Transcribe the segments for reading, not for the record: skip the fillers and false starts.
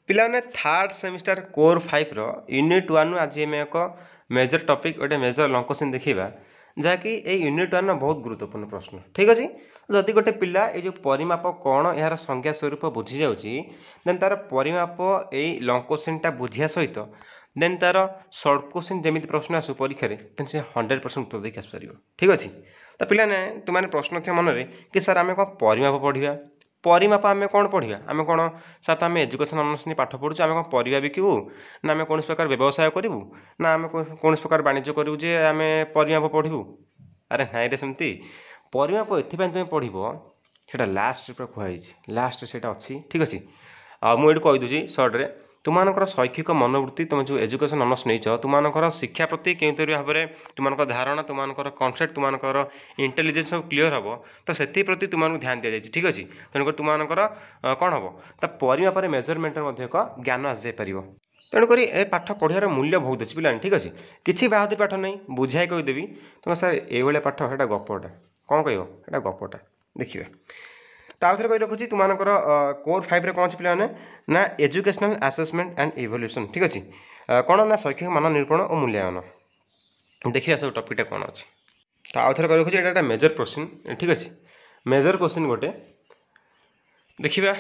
पिलाने third semester core 5 रो unit 1 आज आम एक मेजर टॉपिक गोटे मेजर लंग क्वेश्चन देखा जहाँकि यूनिट 1 बहुत गुरुत्वपूर्ण प्रश्न ठीक अच्छे जदि गोटे पिला ये जो परिमाप कौन यार संज्ञा स्वरूप बुझी जाऊँगी देन तार परिमाप यही लंग क्वेश्चनटा बुझिया सहित देन तार सर्ट क्वेश्चन जमी प्रश्न आसू परीक्षा देन से 100% उत्तर देख आसपार ठीक अच्छे तो पिलाने तुमने प्रश्न थे मनरे कि सर आम कौन परिमाप पढ़ा परिमाप आम कौन पढ़ा आम कौन सर तो आम एजुकेशन ऑनर्स नहीं पाठ पढ़ुଛୁ आम कौन परिवा बिकबू ना आम कौन प्रकार व्यवसाय करूँ ना आम कौन प्रकार वाणिज्य करूँ जे आम परिमाप पढ़ू अरे नाई रे सेमती परिमाप एथपाई तुम पढ़ से लास्ट कहुई लास्ट से अच्छी ठीक अच्छे मुझे कहीदे सर्ट्रे तुमर शैक्षिक मनोवृत्ति तुम जो एजुकेशन ऑनर्स नहीं तुमर शिक्षा प्रति क्यों भाव में तुम धारणा तुम कनसेप्ट तुम इंटेलिजेंस सब क्लीयर हम तो से प्रति तुमको ध्यान दि जाए ठीक अच्छे तेणुकर तुमर कौन हम तो परिमाप मेजरमेंट एक ज्ञान आसपार तेणुक ए पाठ पढ़ार मूल्य बहुत अच्छी पिलानी ठीक अच्छे किसी बाहर पाठ नहीं बुझाई कहीदेवी तुम सर ये पाठ है गपटा कौन कह गपटा देखिए तो थे कही रखुच्छी तुमर कोर 5 रे कौन अच्छे पिलाने ना एजुकेशनल आसेसमेंट एंड इवोल्यूशन ठीक अच्छे कौन ना शैक्षिक मान निरूपण और मूल्यांकन देखिए सब टपिकटा कौन अच्छे तो थे कही रखुच्छी ये मेजर क्वेश्चन ठीक अच्छे मेजर क्वेश्चन गोटे देखा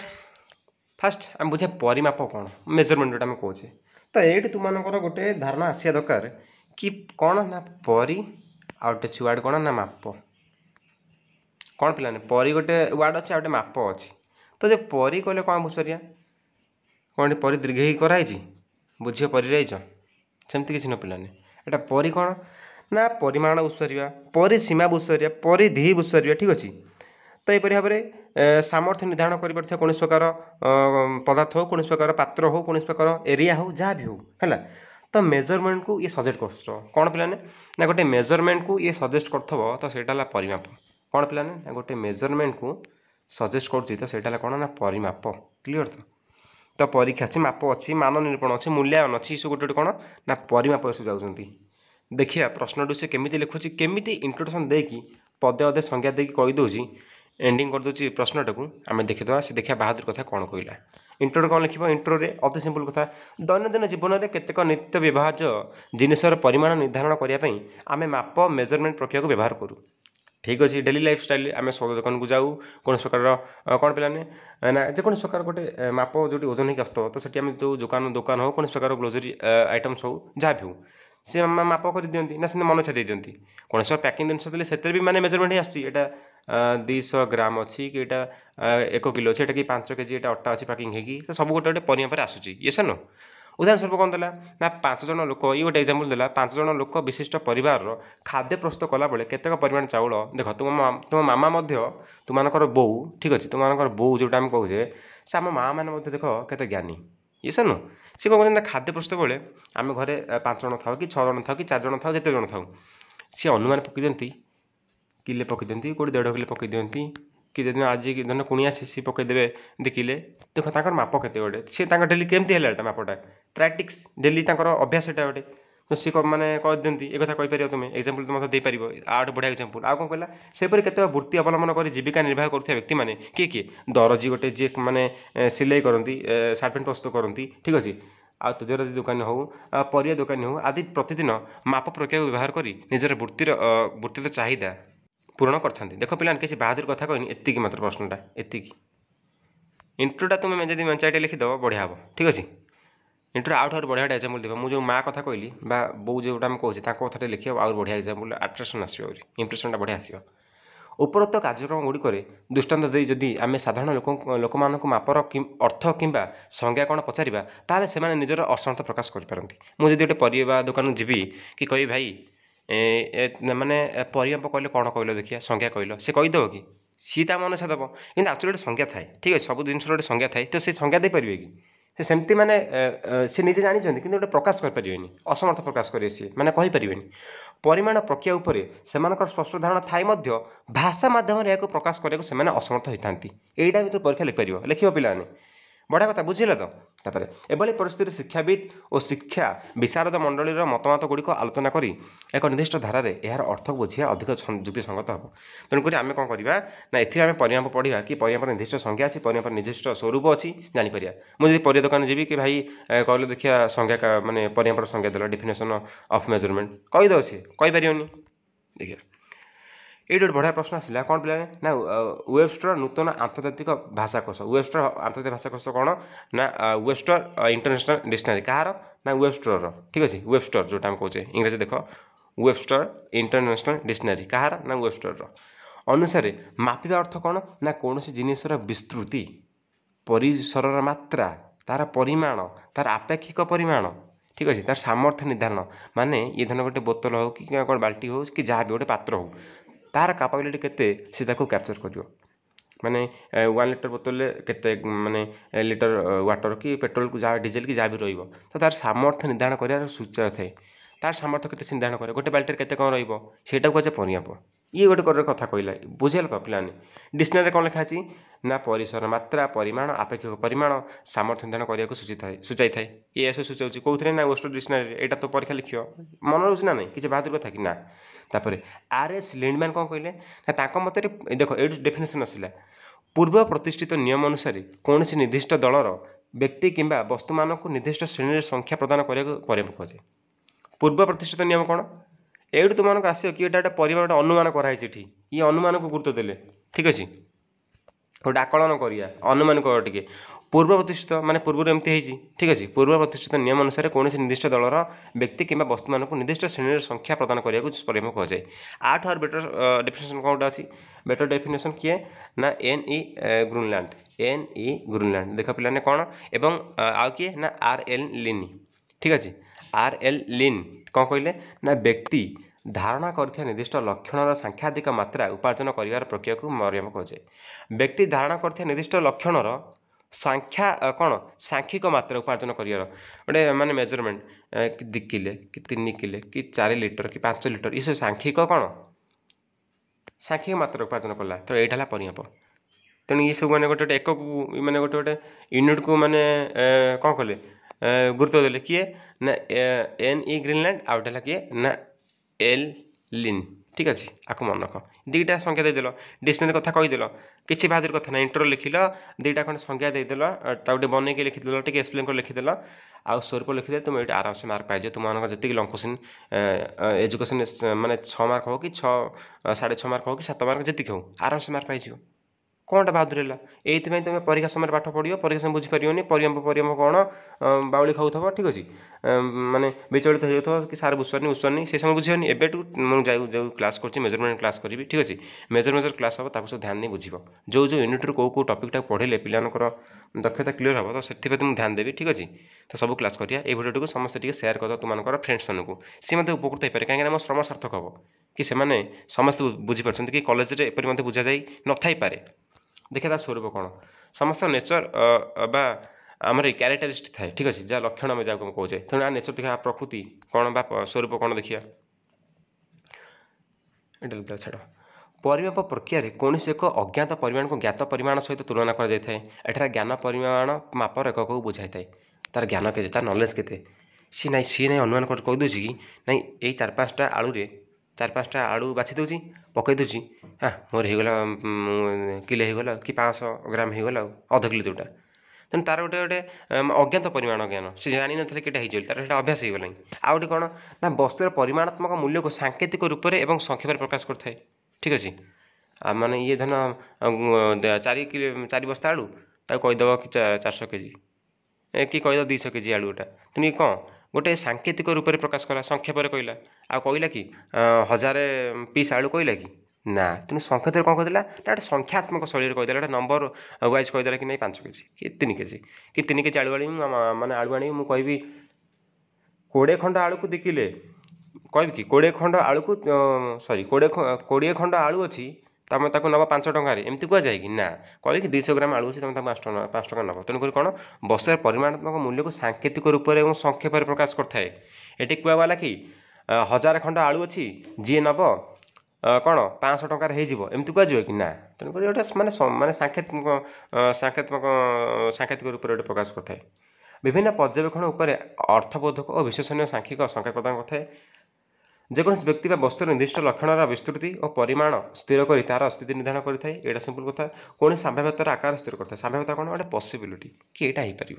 फास्ट आम बुझा परिमाप कौन मेजरमेंट जोटा आम कहे तो ये तुमको गोटे धारणा आसा दरकार कि कौन ना परी आ गोटे छुआड़ कौन ना माप कौन पिलाने परी गोटे वार्ड अच्छे गोटे माप अच्छे तो जो परी कहले कौन बुझिपार कौन परी दीर्घ कराई बुझे परी रहीच सेमती किसी न पिलाने एटा परी कौन ना परिमाण बुझिपार परिसीमा बुझिपार परिधि बुझिपार ठीक अच्छे तो यहपरी भाव में सामर्थ्य निर्धारण कर कौन प्रकार पदार्थ हो कौन प्रकार पात्र हो कौन प्रकार एरिया हो जहाँ भी हो है तो मेजरमेंट को ये सजेस्ट कर कौन पिलाने ना गोटे मेजरमेंट को ये सजेस्ट कर तो सेटा परिमाप कौन पिलाने ना गोटे मेजरमेंट को सजेस्ट कर कौन ना परिमाप क्लीयर तो परीक्षा अच्छी माप अच्छी मान निरूपण अच्छी मूल्यांकन अच्छी सब गोटे कौन ना परिमाप सब जाऊँगी देखिए प्रश्न से केमी लिखुची केमी इंट्रोडक्शन देकी पदे अदे संज्ञा देकी कहीदे एंडिंग करदे प्रश्नटा को आम देखीद से देखा बहादुर कथा कौन कहला इंट्रो कौन लिख इंट्रोरे अति सिंपल कथा दैनंदिन जीवन में केतेक नित्य व्यवहार्य जिनसर परिमाण निर्धारण करने आम माप मेजरमेंट प्रक्रिया को व्यवहार करूँ ठीक अच्छे डेली लाइफ स्टाइल आम सौदा दुकान को जाऊ कौन प्रकार कौन पिलाने ना जेको प्रकार गोटे माप जो ओजन होकर आसत तो सेठी जो दुकान हो कौन प्रकार ग्लोजरी आइटम्स हो जहाँ भी हो सी माप कर दिखती ना से मन इच्छा दे दिखती कौन सब पैकिंग जिन से भी माने मेजरमेंट आसटा 200 ग्राम अच्छी कि 1 किलो अच्छे कि 5 केजी एटा अटा अच्छी पैकिंग होगी सब गोटे गोटे परिमाप आसूँ ये सर उदाहरण स्वरूप कौन देला ना 5 जन लोक ये गोटे एग्जाम्पल देला 5 जन लोक विशिष्ट परिवार खाद्य प्रस्तुत कला बेले केतेक परिमाण चाउल देख तुम मामा तुमर बो ठीक अच्छे तुमर बो जोटा आम कहे से आम माँ मैंने देख केते ज्ञानी ये सर सी कौन कहते खाद्य प्रस्तुत बेले आम घरे 5 जन था कि 6 जन था कि 4 जन था जिते जन था सी अनुमान पकई दिखती किले पकई दिखती कौटे 1.5 किलो पकई दिखती कि जब आज धन कुणिया सी पकईदे देखिले देख तर माप के गोटे सी डेली केमती है मापटा प्राक्टिक्स डेली अभ्यास एटा गोटे तो सी मैंने कह दिखती एक कथा कहीपर तुम एक्जाम्पल तुम दे पार आठ बढ़िया एक्जाम्पल आउ कौन कहला सेपरी केत वृत्ति अवलम्बन कर जीविका निर्वाह करुवा व्यक्ति मैंने किए दरजी गोटे जी मैंने सिलाई करती सार्ट पैंट प्रस्तुत करती ठीक अच्छे आ तेजराती दुकानी हो परिया दुकानी हो आदि प्रतिदिन माप प्रक्रिया व्यवहार कर निजर वृत्तिर चाहिदा पूरण करते देख पिला किसी बहादुर कथा कहनी एति मात्र प्रश्नटा एति इंट्रोटा तुम्हें जब मेंचाइटे लिखिदेव बढ़िया हम ठीक अच्छे इंट्रो आउट और बढ़िया एक्जाम्पल देव मुझे माँ कथा कहली बो जोटा कहे कथा लिखे आउट बढ़िया एक्जाम्पल आट्राक्शन आसो इंप्रेसनटा बढ़िया आसो उपरोक्त कार्यक्रम गुड़िक दृष्टांत दे जदि आम साधारण लोक मापर अर्थ किंबा संज्ञा कौन पचारा ताले से निजर असमर्थ प्रकाश करपारती मुझे गोटे परिवा दुकान जीवी कि कही भाई माने परिमाप कहले कौन कहल देखिए संज्ञा कहल से कहीदेव कि सी ता मन से दब कि एक्चुअली गोटे संज्ञा थाए ठीक है सब जिन गोटे संज्ञा थाए तो से संज्ञा देपारे कि से सेमती माने सी निजे जानते कि गोटे प्रकाश करें असमर्थ प्रकाश करेंगे सी मैंने कहींपर परिमाण प्रक्रिया उपरे सेमानकर स्पष्ट धारणा थाई भाषा माध्यम या प्रकाश करने को असमर्थ होता है यहाँ भी तो परीक्षा लिखिपर लिख पाने बढ़िया कथा बुझे तो तापर एभली परिस्थिति शिक्षाविद और शिक्षा विशारद मंडली मतमत गुड़िक आलोचना कर एक निर्दिष्ट धारा यार अर्थ बुझिया अधिक युक्तिसंगत हम। तेणुक आम कौन करवा ना एम परिमाप पढ़ा कि परिमाप निर्दिष्ट संज्ञा अच्छी परिमाप निर्दिष्ट स्वरूप अच्छी जापर मुझे परिया दुकान जी कि भाई कहले देखिए संज्ञा मानने परिमापर संज्ञा देला डेफिनेशन ऑफ मेजरमेंट कहीदे सी कहीपर देखिए ये गोटे बढ़िया प्रश्न आसला कौन पे ना वेबस्टर नूतन आंतर्जातिक भाषाकोश वेबस्टर आंतर्जातिक भाषाकोश कौन ना वेबस्टर इंटरनेशनल डिक्शनरी कहार ना वेबस्टर ठीक अच्छे वेबस्टर जोटा हम कहे इंग्रजी देख वेबस्टर इंटरनेशनल डिक्शनरी कहार ना वेबस्टर अनुसार मापिबा अर्थ कौन ना कौन जिनसर विस्तृति परिसर मात्रा तार परिमाण तार आपेक्षिक परिमाण ठीक अच्छे तार सामर्थ्य निर्धारण माने ये धन गोटे बोतल हो कि कौन बाल्टी हो कि जहाँ भी गोटे पात्र हो तार कैपेबिलिटी केते से कैप्चर करियो माने 1 लिटर बोतल केते माने लिटर वाटर कि पेट्रोल को जहाँ डीजेल कि जहाँ भी रहिबो तो तार सामर्थ्य निर्धारण करार सूचना थाए तार सामर्थ्य केते निर्धारण करे गोटे बाल्टी केते कौन रहिबो सेटा को परिमाप ये गोटे कथा कहला बुझेल तो पिलाने डिक्शनरी कौन लिखा अच्छी ना परिसर मात्रा परिमाण आपेक्षिक परिमाण सामर्थ्य निर्धारण करने सूचाई थाए ये ऐसे सूचाऊँ कौन ना वेबस्टर डिक्शनरी एटा तो परीक्षा लिख मन रोचे ना नहीं किसी बहादुर कथा कि ना तापर आर.एस. लिंडमैन कौन कहले ना मत देख ये डेफिनेशन आसला पूर्व प्रतिष्ठित नियम अनुसार कौन निर्दिष्ट दलर व्यक्ति किंबा वस्तु मान को निर्दिष्ट श्रेणी संख्या प्रदान करने कहुए पूर्व प्रतिष्ठित नियम कौन ये तुमको आस कि गोटे परिमाण गोटे अनुमान कराई ये अनुमान को गुरुत्व देले ठीक अच्छे गोटे आकलन करिया अनुमान कर टे पूर्व प्रतिष्ठित माने पूर्व एमती ठीक अच्छे पूर्व प्रतिष्ठित नियम अनुसार कौन निर्दिष्ट दलर व्यक्ति किंबा वस्तु मान निर्दिष्ट श्रेणी संख्या प्रदान करने परिमाप कहुए आठ और बेटर डेफिनेशन कौन अच्छी बेटर डेफिनेशन किए ना N.E. ग्रुनलैंड N.E. ग्रुनलैंड देख पिलाने कौन एवं आउ किए ना R.L. लिन ठीक अच्छे R.L. लिन कौन कहले ना व्यक्ति धारणा कर निर्दिष्ट लक्षणर सांख्याधिक मात्रा उपार्जन कर प्रक्रिया को परिमाप कहुए व्यक्ति धारणा कर निर्दिष्ट लक्षणर सांख्या कौन सांख्यिक मात्रा उपार्जन कर गोटे माने मेजरमेंट कि 2 किले कि 3 किले कि 4 लिटर कि 5 लिटर ये सब सांख्यिक कौन सांख्यिक मात्रा उपार्जन कला तो यहाँ परिमाप तेणु ये सब मैंने गोटे एक मैंने गोटे गोटे यूनिट को मैंने कौन कले गुरुत्व देले किए ना N.E. ग्रीनलैंड आउटा किए ना L. लिन ठीक अच्छे आपको मन रख दुईटा संख्या देदेल डिक्शनरी कथा कहीदेल किसी बहादुर कथा ना इंट्रो लिखिल दुईटा खंड संख्या देदेल गोटे बनई लिखिदेल टे एक्सप्लेन कर लिखिदेल आउ स्वरूप लिखिदे तुम ये आराम से मार्क पाइज तुम जी लंग क्वेश्चन एजुकेशन माने 6 मार्क हो कि 6 6.5 मार्क हो कि 7 मार्क जी हो आराम से मार्क पाइज कौनटा बहादुर है ये तुम परीक्षा समय पाठ पढ़ो परीक्षा समय बुझीपारे परिमाप कौन बाउली खाऊ ठीक अच्छे माने विचलित हो कि सार बुझानी से समय बुझेनि एवं मुझे जो क्लास कर मेजरमेंट क्लास करी ठीक अच्छे मेजर क्लास हम ताको सब ध्यान नहीं बुझ जो जो यूनिट रू कौ टपिकटा पढ़े पिलानकर दक्षता क्लीयर हम तो से तुम ध्यान देवी ठीक अच्छे तो सब क्लास करिया ये भिडियो को समस्त सेयार कर तुम फ्रेंड्स मानू सी मत उपकृत हो पाए कहीं श्रम सार्थक हम कि समस्त बुझीपार कि कलेज एपरी बुझा जा न थी पारे देखिए स्वरूप कौन समस्त नेचर बा आमर क्यारेक्टरिस्ट थाए ठीक अच्छे जहाँ लक्षण आम जहाँ कहे तेणु नेचर देखा प्रकृति कौन बा स्वरूप कौन देखिए छाड़ परिमाप प्रक्रिया कौन एक अज्ञात परिमाण को ज्ञात परिमाण सहित तुलना कर ज्ञान परिमाण मापर एक को बुझाई था तार ज्ञान के तार नॉलेज के सी ना अनुमान कर कहीदे कि ना यही 4-5टा आलू 4-5टा आलू बाछी दूसरी पकई दूसरी हाँ मोर होगला किले होगला कि 500 ग्राम होगला अध किलो जोटा तेणु तार गोटे गोटे अज्ञात परिमाण ज्ञान से जान ना कि तार अभ्यास हो गला आ गए कौन ना वस्तुर परिमाणात्मक मूल्य को सांकेतिक रूप से और संक्षेप प्रकाश करता है ठीक अच्छे माने ये धन 4 बस्ता आलू ताकि कहीदेव कि 400 केजी कि कहीदेव 200 केजी आलूटा तेणु ये कौन गोटे सांकेतिक रूप से प्रकाश कला संक्षेप कहला आ कहला कि 1000 पीस आलू कहला कि ना तेणु संकेत कौन कहला गोटे संख्यात्मक शैली कहीदेला गोटे नंबर वाइज कहीदेला कि नहीं 5 केजी कि 3 केजी कि 3 केजी आलू आनी माने आलू आनी मुझे कहि 20 खंड आलू को 2 किले कह कि 20 खंड आलू को सॉरी 20 खंड आलू अच्छी तुम ताको नब 5 टकर एमती कहुए कि ना कह कि 200 ग्राम आलू अच्छी तुम 5 टका नब तेणुक कौन वस्तुर परिमाणात्मक मूल्य को सांकेतिक रूप से संक्षेप प्रकाश करता है ये कहगला कि 1000 खंड आलू अच्छी जी नब कौन 500 टकर होमती कहुए कि ना तेणुक गोटे माने सांकेतिक रूप से प्रकाश करता है विभिन्न पर्यवेक्षण उपर अर्थबोधक और विश्वसनीय सांख्यिक संकेत प्रदान करता है। जेकोसी व्यक्ति बा वस्तुर निर्दिष्ट लक्षणर विस्तृति और परिमाण स्थिर कर तार स्थिति निर्धारण करता है। यहाँ सिंपल कथा कौन संभाव्यतार आकार स्थिर करता है। संभाव्यता कौन गोटे पॉसिबिलिटी कि यहाँ हो पार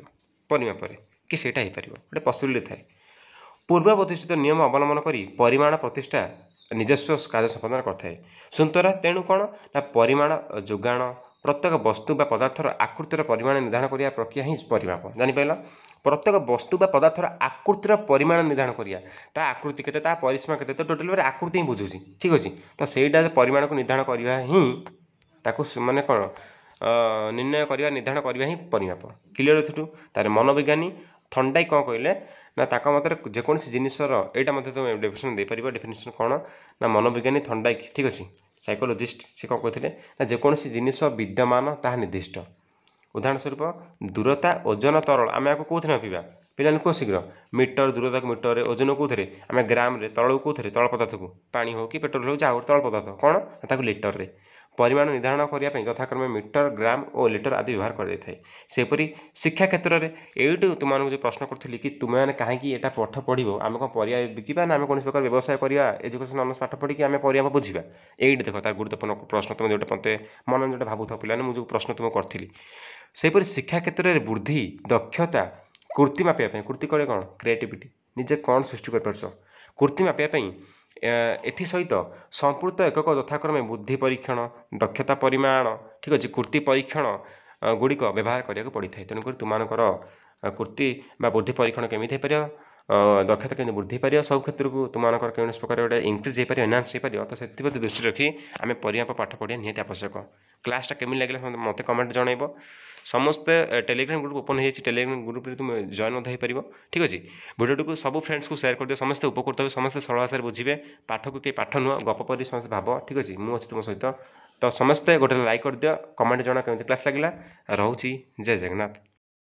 परिमाप कि सेटा हो पार गोटे पॉसिबिलिटी थाए। पूर्व प्रतिष्ठित नियम अवलंबन करी परिमाण प्रतिष्ठा निजस्व कार्य संपादन करता है। सुतरा तेणु कौन ना परिमाण जोगाण प्रत्येक वस्तु बा पदार्थर आकृतिर परिमाण निर्धारण करिया प्रक्रिया ही परिमाप। जानिपार प्रत्येक वस्तु बा पदार्थर आकृतिर परिमाण निर्धारण करिया ता आकृति केते ता परिसीमा केते तो टोटल आकृति ही बुझुची। ठीक अछि तो सेटा परिमाण को निर्धारण करिया ही ताकू माने कौन निर्णय करिया निर्धारण करिया ही परिमाप। क्लियर थुटू तार मनोविज्ञानी थंडाई कौन कहले ना ताक मत जेकोसी जिनसर यहाँ मत तुम डेफिनेशन दे पार। डेफिनेशन कौन ना मनोविज्ञानी थंडाई ठीक अच्छे साइकोलोजिस्ट से कौन कहते ना जेकोसी जिनिस विद्यमान ताहा निर्दिष्ट। उदाहरण स्वरूप दूरता ओजन तरल आम आपको कौन मापिबा पे कौ शीघ्र मीटर दूरता को मीटर ओजन कौन आम ग्राम तरल कौन तरल पदार्थ को पानी हो कि पेट्रोल हो जाओ तरल पदार्थ कौन ताको लिटर रे परिमाण निर्धारण करने यथाक्रमे मीटर ग्राम और लिटर आदि व्यवहार कर सेपरी शिक्षा क्षेत्र में ये तुमको जो प्रश्न करी कि तुम्हें कहीं यहाँ पाठ पढ़ो आम कौन परिया बिका ना आम कौन प्रकार व्यवसाय करवा एजुकेशन अनर्स पाठ पढ़ी आम परिया बुझा ये देख तार गुरुत्वपूर्ण प्रश्न तुम जो मत मन जो भावुथ पे मुझे प्रश्न तुमको करी सेपरी शिक्षा क्षेत्र में बुद्धि दक्षता कृति मापिया कृति कले कौन क्रिएटिविटी निजे कौन सृष्टि कर कृति मापिया एथि सहित संपूर्त एकक यथाक्रमे बुद्धि परीक्षण दक्षता परिमाण ठीक अच्छे कृति परीक्षण गुड़िक व्यवहार करा पड़ी था। तेणुक तुमकर कृति बुद्धि परीक्षण केमी हो पार दक्षता केमी वृद्धि पार सब क्षेत्र को तुमकर कौन प्रकार गोटे इंक्रीज हो पार एनहांस हो पार। तो से दृष्टि रखी आम परिमाप पाठ पढ़िया निहाती आवश्यक। क्लासटा केमी लगे मत कमेंट जनइब। समस्ते टेलीग्राम ग्रुप ओपन हो टेलीग्राम ग्रुप में तुम जॉइन हो ठीक अच्छे। भिडियो को सब फ्रेंड्स को शेयर कर दियो समस्ते उपकृत हो समस्ते सरल भाषा बुझे पाठ को कई पाठ नुह गप पर समस्त भाव ठीक अच्छे मुझे तुम सहित तो समस्ते गोटे लाइक कर दियो कमेंट जना केमती क्लास लगे रोची जय जगन्नाथ।